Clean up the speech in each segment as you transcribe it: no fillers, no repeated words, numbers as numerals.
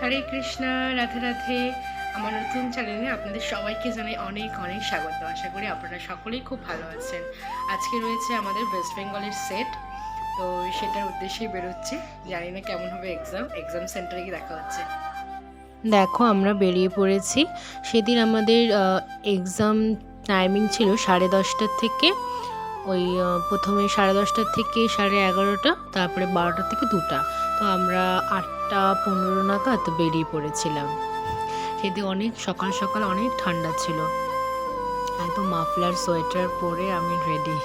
হরে কৃষ্ণা, রাধে রাধে। আমার নতুন চ্যানেলে আপনাদের সবাইকে জানাই অনেক অনেক স্বাগত। আশা করি আপনারা সকলেই খুব ভালো আছেন। আজকে রয়েছে আমাদের ওয়েস্ট বেঙ্গলের সেট, তো সেটার উদ্দেশ্যেই বেরোচ্ছি। জানি না কেমন হবে এক্সাম সেন্টারে গিয়ে দেখা হচ্ছে। দেখো, আমরা বেরিয়ে পড়েছি। সেদিন আমাদের এক্সাম টাইমিং ছিল 10:30 থেকে। ওই প্রথমে 10:30 থেকে 11:30, তারপরে 12টা থেকে 2টা। তো আমরা 8টা 15 নাগাদ বেরিয়ে পড়েছিলাম। সেদিন অনেক সকাল সকাল অনেক ঠান্ডা ছিল, একদম মাফলার সোয়েটার পরে আমি রেডি।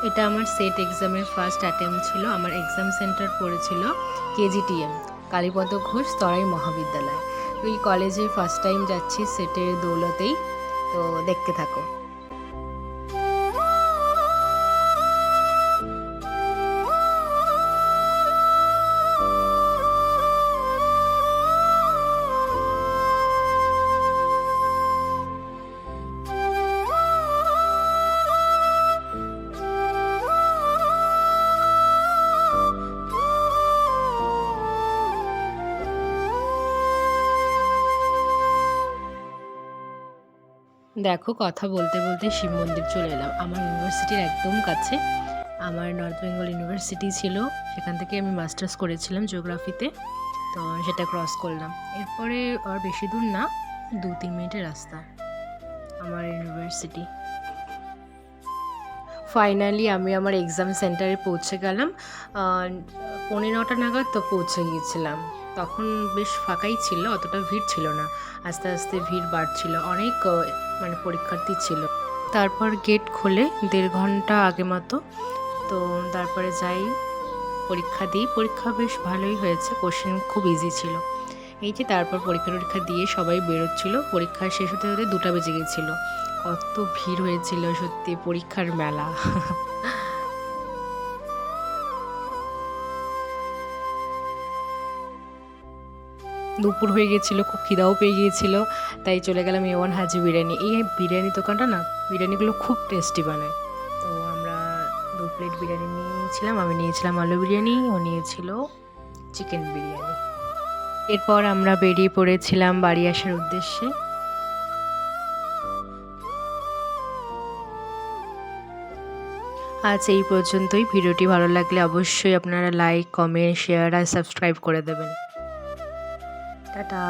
এটা আমার সেট এক্সামের ফার্স্ট অ্যাটেম্প ছিল। আমার এক্সাম সেন্টার পড়েছিল KGTM, কালীপদ ঘোষ তরাই মহাবিদ্যালয়। তো এই কলেজে ফার্স্ট টাইম যাচ্ছি সেটের দৌলতেই, তো দেখতে থাকো। দেখো, কথা বলতে বলতে শিব মন্দির চলে এলাম। আমার ইউনিভার্সিটির একদম কাছে। আমার নর্থ বেঙ্গল ইউনিভার্সিটি ছিল, সেখান থেকে আমি মাস্টার্স করেছিলাম জিওগ্রাফিতে। তো সেটা ক্রস করলাম। এরপরে আর বেশি দূর না, 2-3 মিনিটের রাস্তা আমার ইউনিভার্সিটি। ফাইনালি আমি আমার এক্সাম সেন্টারে পৌঁছে গেলাম। 9:45 নাগাদ তো পৌঁছে গিয়েছিলাম। তখন বেশ ফাঁকাই ছিল, অতটা ভিড় ছিল না। আস্তে আস্তে ভিড় বাড়ছিল, অনেক পরীক্ষার্থী ছিল। তারপর গেট খোলে 1.5 ঘন্টা আগে মতো। তো তারপরে যাই, পরীক্ষা দিই। পরীক্ষা বেশ ভালোই হয়েছে, কোশ্চেন খুব ইজি ছিল। এই যে তারপর পরীক্ষা দিয়ে সবাই বেরোচ্ছিল। পরীক্ষা শেষ হতে হতে 2টা বেজে গেছিলো। কত ভিড় হয়েছিল, সত্যি পরীক্ষার মেলা। দুপুর হয়ে গেছিলো, খুব খিদাও পেয়ে গিয়েছিল, তাই চলে গেলাম A1 হাজি বিরিয়ানি। এই বিরিয়ানি দোকানটা না, বিরিয়ানিগুলো খুব টেস্টি বানায়। তো আমরা 2 প্লেট বিরিয়ানি নিয়েছিলাম। আমি নিয়েছিলাম আলু বিরিয়ানি, ও নিয়েছিল চিকেন বিরিয়ানি। এরপর আমরা বেরিয়ে পড়েছিলাম বাড়ি আসার উদ্দেশ্যে। আজ এই পর্যন্তই। ভিডিওটি ভালো লাগলে অবশ্যই আপনারা লাইক, কমেন্ট, শেয়ার আর সাবস্ক্রাইব করে দেবেন। টাটা।